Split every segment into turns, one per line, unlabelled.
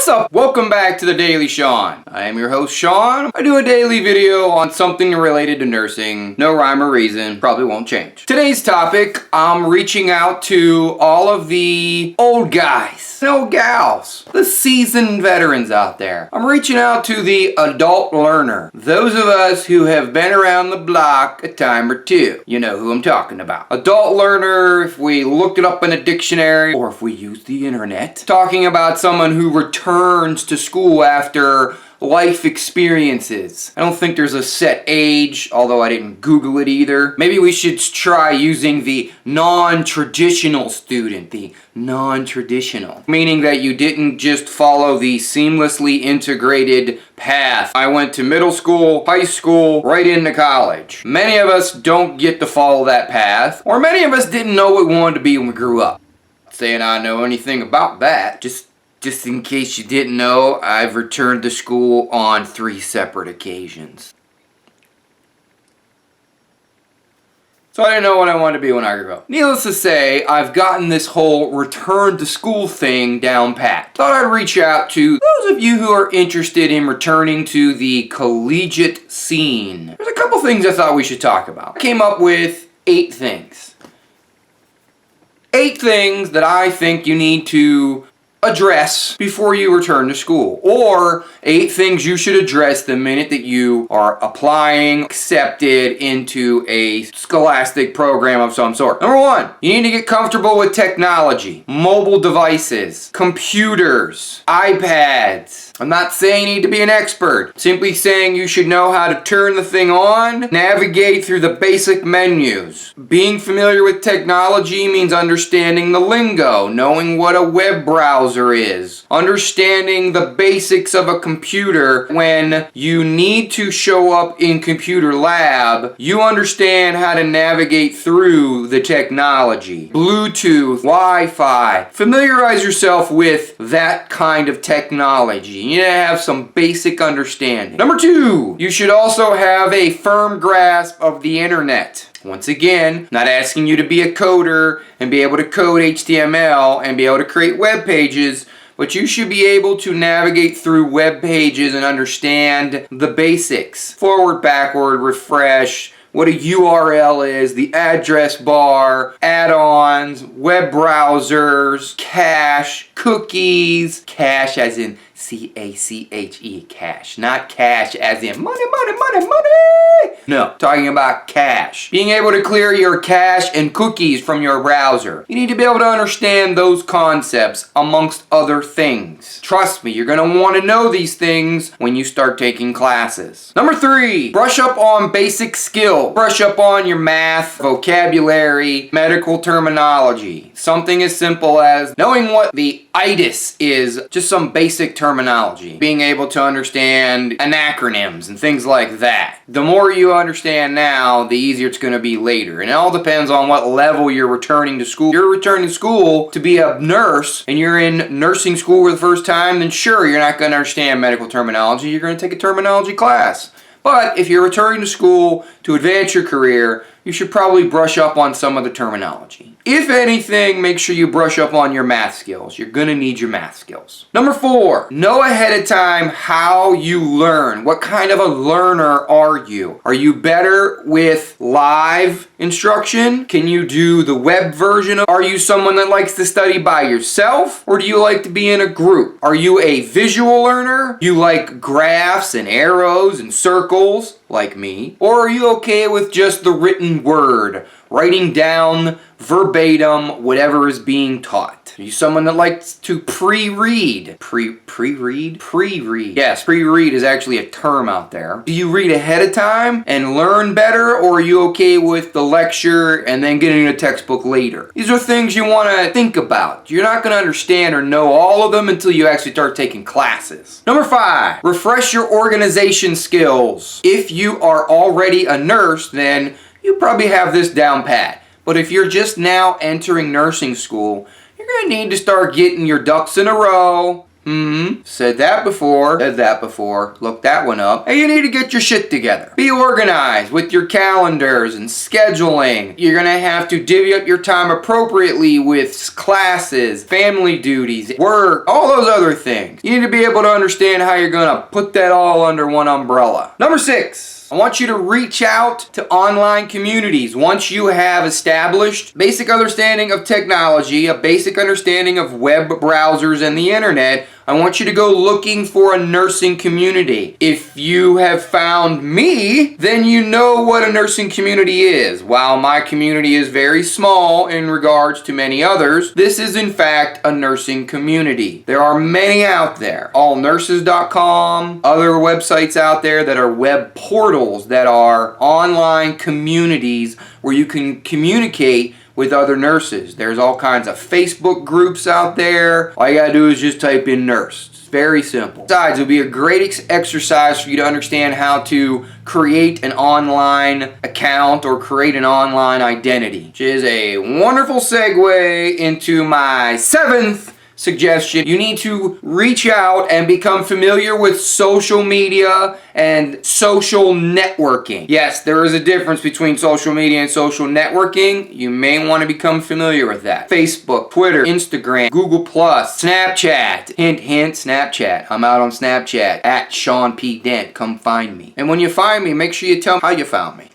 What's up? Welcome back to the Daily Sean. I am your host Sean. I do a daily video on something related to nursing. No rhyme or reason, probably won't change. Today's topic, I'm reaching out to all of the old guys and old gals, the seasoned veterans out there. I'm reaching out to the adult learner, those of us who have been around the block a time or two. You know who I'm talking about. Adult learner, if we looked it up in a dictionary or if we use the internet, talking about someone who returns to school after life experiences. I don't think there's a set age, although I didn't Google it either. Maybe we should try using the non-traditional student, the non-traditional, meaning that you didn't just follow the seamlessly integrated path. I went to middle school, high school, right into college. Many of us don't get to follow that path, or many of us didn't know what we wanted to be when we grew up. Not saying I know anything about that, just in case you didn't know, I've returned to school on 3 separate occasions. So I didn't know what I wanted to be when I grew up. Needless to say, I've gotten this whole return to school thing down pat. Thought I'd reach out to those of you who are interested in returning to the collegiate scene. There's a couple things I thought we should talk about. I came up with 8 things. 8 things that I think you need to address before you return to school, or 8 things you should address the minute that you are applying, accepted into a scholastic program of some sort. Number 1, you need to get comfortable with technology, mobile devices, computers, iPads. I'm not saying you need to be an expert, simply saying you should know how to turn the thing on, navigate through the basic menus. Being familiar with technology means understanding the lingo, knowing what a web browser is, understanding the basics of a computer. When you need to show up in computer lab, you understand how to navigate through the technology. Bluetooth, Wi-Fi. Familiarize yourself with that kind of technology. You need to have some basic understanding. Number 2, you should also have a firm grasp of the internet. Once again, not asking you to be a coder and be able to code HTML and be able to create web pages, but you should be able to navigate through web pages and understand the basics. Forward, backward, refresh, what a URL is, the address bar, add-ons, web browsers, cache, cookies, cache as in C-A-C-H-E, cache, not cash as in money, money, money, money. No, talking about cache. Being able to clear your cache and cookies from your browser. You need to be able to understand those concepts amongst other things. Trust me, you're going to want to know these things when you start taking classes. Number 3, brush up on basic skills. Brush up on your math, vocabulary, medical terminology. Something as simple as knowing what the itis is, just some basic terminology. Being able to understand acronyms and things like that. The more you understand now, the easier it's going to be later. And it all depends on what level you're returning to school. If you're returning to school to be a nurse and you're in nursing school for the first time, then sure, you're not going to understand medical terminology. You're going to take a terminology class. But if you're returning to school to advance your career, you should probably brush up on some of the terminology. If anything, make sure you brush up on your math skills. You're going to need your math skills. Number 4, know ahead of time how you learn. What kind of a learner are you? Are you better with live instruction? Can you do the web version of? Are you someone that likes to study by yourself? Or do you like to be in a group? Are you a visual learner? You like graphs and arrows and circles, like me? Or are you okay with just the written word, writing down verbatim whatever is being taught? Are you someone that likes to pre-read? Pre-read? Pre-read. Yes, pre-read is actually a term out there. Do you read ahead of time and learn better, or are you okay with the lecture and then getting a textbook later? These are things you want to think about. You're not going to understand or know all of them until you actually start taking classes. Number 5, refresh your organization skills. If you are already a nurse, then you probably have this down pat. But if you're just now entering nursing school, you're going to need to start getting your ducks in a row, Said that before, look that one up. Hey, you need to get your shit together. Be organized with your calendars and scheduling. You're gonna have to divvy up your time appropriately with classes, family duties, work, all those other things. You need to be able to understand how you're gonna put that all under one umbrella. Number 6. I want you to reach out to online communities. Once you have established basic understanding of technology, a basic understanding of web browsers and the internet, I want you to go looking for a nursing community. If you have found me, then you know what a nursing community is. While my community is very small in regards to many others, this is in fact a nursing community. There are many out there. Allnurses.com, other websites out there that are web portals that are online communities where you can communicate with other nurses. There's all kinds of Facebook groups out there. All you gotta do is just type in nurse. It's very simple. Besides, it'll be a great exercise for you to understand how to create an online account or create an online identity, which is a wonderful segue into my 7th suggestion. You need to reach out and become familiar with social media and social networking. Yes, there is a difference between social media and social networking. You may want to become familiar with that. Facebook, Twitter, Instagram, Google+, Snapchat. Hint, hint, Snapchat. I'm out on Snapchat at Sean P. Dent. Come find me. And when you find me, make sure you tell me how you found me.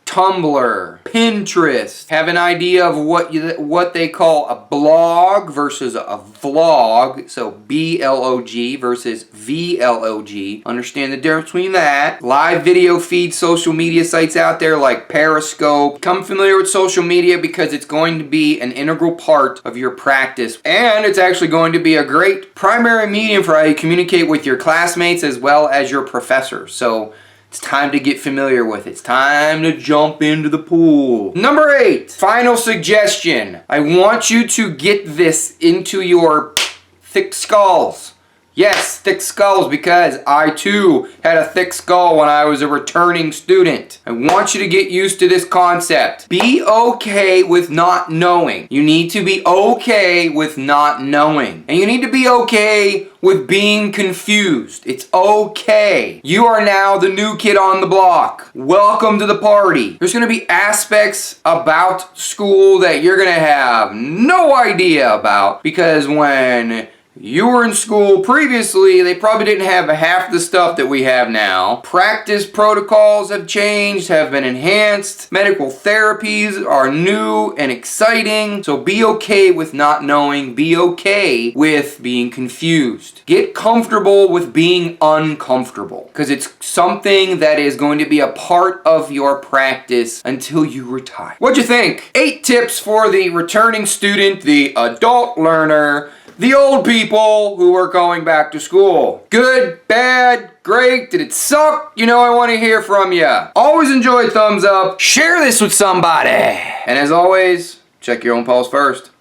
Tumblr, Pinterest. Have an idea of what they call a blog versus a vlog. So B-L-O-G versus V-L-O-G. Understand the difference between that. Live video feed social media sites out there like Periscope. Become familiar with social media because it's going to be an integral part of your practice. And it's actually going to be a great primary medium for how you communicate with your classmates as well as your professors. So it's time to get familiar with it. It's time to jump into the pool. Number 8, final suggestion. I want you to get this into your thick skulls. Yes, thick skulls, because I too had a thick skull when I was a returning student. I want you to get used to this concept. Be okay with not knowing. You need to be okay with not knowing. And you need to be okay with being confused. It's okay. You are now the new kid on the block. Welcome to the party. There's gonna be aspects about school that you're gonna have no idea about, because when you were in school previously, they probably didn't have half the stuff that we have now. Practice protocols have changed, have been enhanced. Medical therapies are new and exciting. So be okay with not knowing. Be okay with being confused. Get comfortable with being uncomfortable, because it's something that is going to be a part of your practice until you retire. What'd you think? 8 tips for the returning student, the adult learner, the old people who are going back to school. Good, bad, great, did it suck? You know I want to hear from you. Always enjoy thumbs up. Share this with somebody. And as always, check your own pulse first.